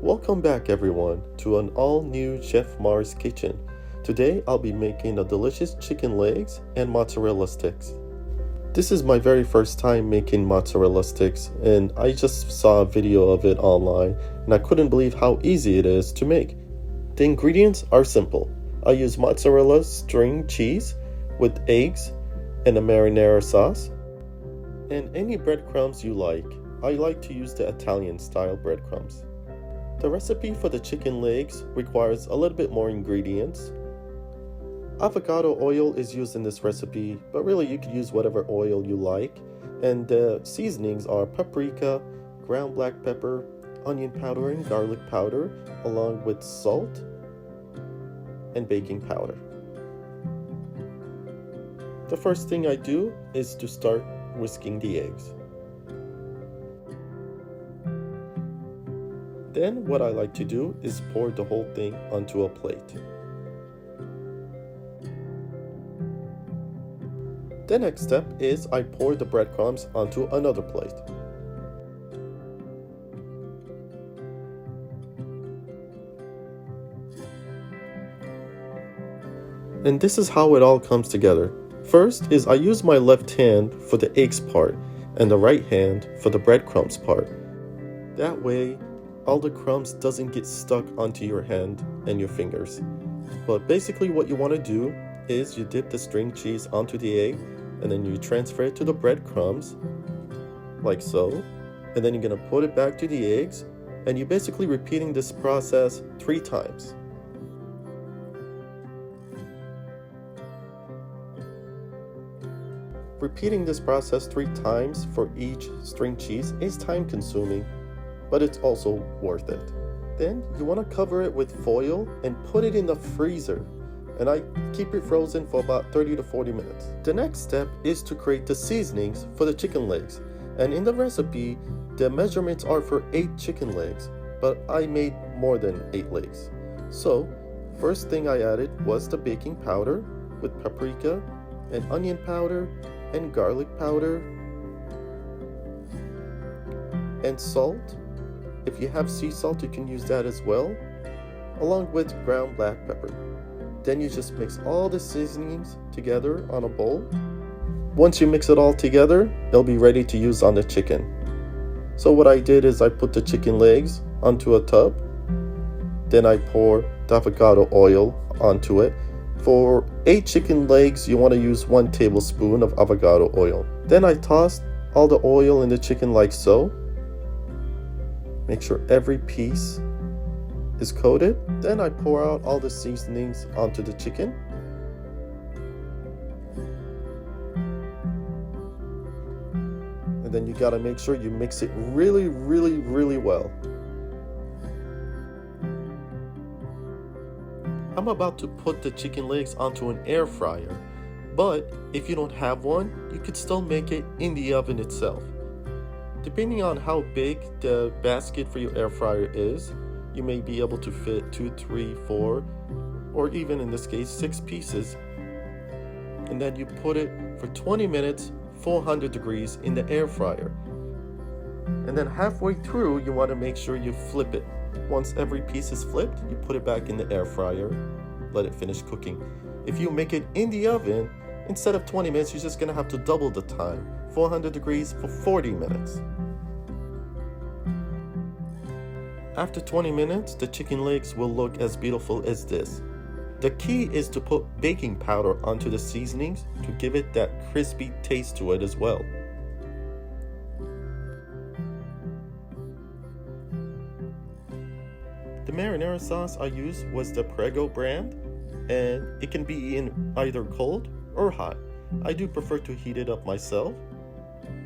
Welcome back everyone to an all-new Chef Mars kitchen. Today I'll be making a delicious chicken legs and mozzarella sticks. This is my very first time making mozzarella sticks, and I just saw a video of it online and I couldn't believe how easy it is to make. The ingredients are simple. I use mozzarella string cheese with eggs and a marinara sauce and any breadcrumbs you like. I like to use the Italian style breadcrumbs. The recipe for the chicken legs requires a little bit more ingredients. Avocado oil is used in this recipe, but really you could use whatever oil you like. And the seasonings are paprika, ground black pepper, onion powder and garlic powder, along with salt and baking powder. The first thing I do is to start whisking the eggs. Then what I like to do is pour the whole thing onto a plate. The next step is I pour the breadcrumbs onto another plate. And this is how it all comes together. First is I use my left hand for the eggs part and the right hand for the breadcrumbs part. That way all the crumbs doesn't get stuck onto your hand and your fingers. But basically what you want to do is you dip the string cheese onto the egg and then you transfer it to the breadcrumbs like so, and then you're going to put it back to the eggs, and you're basically repeating this process 3 times. Repeating this process 3 times for each string cheese is time consuming, but it's also worth it. Then you want to cover it with foil and put it in the freezer, and I keep it frozen for about 30 to 40 minutes. The next step is to create the seasonings for the chicken legs, and in the recipe the measurements are for 8 chicken legs, but I made more than 8 legs. So first thing I added was the baking powder with paprika and onion powder and garlic powder and salt. If you have sea salt, you can use that as well, along with ground black pepper. Then you just mix all the seasonings together on a bowl. Once you mix it all together, it'll be ready to use on the chicken. So what I did is I put the chicken legs onto a tub. Then I pour the avocado oil onto it. For 8 chicken legs, you want to use 1 tablespoon of avocado oil. Then I tossed all the oil in the chicken like so. Make sure every piece is coated. Then I pour out all the seasonings onto the chicken. And then you gotta make sure you mix it really well. I'm about to put the chicken legs onto an air fryer, but if you don't have one, you could still make it in the oven itself. Depending on how big the basket for your air fryer is, you may be able to fit 2, 3, 4, or even in this case 6 pieces. And then you put it for 20 minutes, 400 degrees in the air fryer. And then halfway through, you want to make sure you flip it. Once every piece is flipped, you put it back in the air fryer, let it finish cooking. If you make it in the oven, instead of 20 minutes, you're just going to have to double the time, 400 degrees for 40 minutes. After 20 minutes, the chicken legs will look as beautiful as this. The key is to put baking powder onto the seasonings to give it that crispy taste to it as well. The marinara sauce I used was the Prego brand, and it can be eaten either cold or hot. I do prefer to heat it up myself.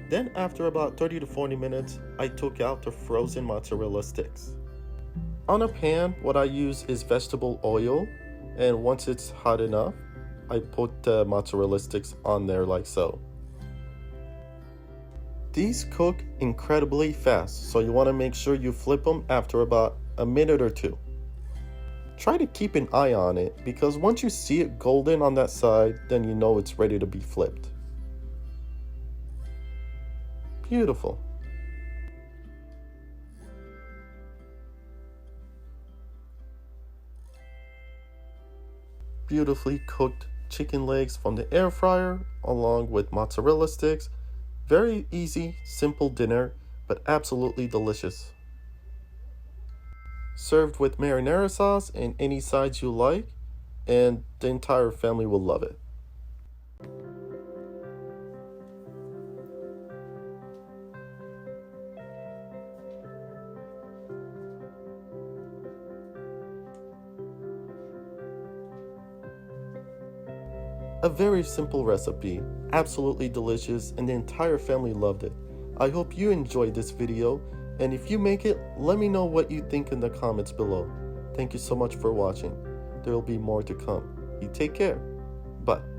Then after about 30 to 40 minutes, I took out the frozen mozzarella sticks. On a pan, what I use is vegetable oil, and once it's hot enough, I put the mozzarella sticks on there like so. These cook incredibly fast, so you want to make sure you flip them after about a minute or 2. Try to keep an eye on it, because once you see it golden on that side, then you know it's ready to be flipped. Beautiful. beautifully cooked chicken legs from the air fryer along with mozzarella sticks. Very easy, simple dinner, but absolutely delicious. Served with marinara sauce and any sides you like, and the entire family will love it. A very simple recipe, absolutely delicious, and the entire family loved it. I hope you enjoyed this video, and if you make it, let me know what you think in the comments below. Thank you so much for watching. There will be more to come. You take care. Bye.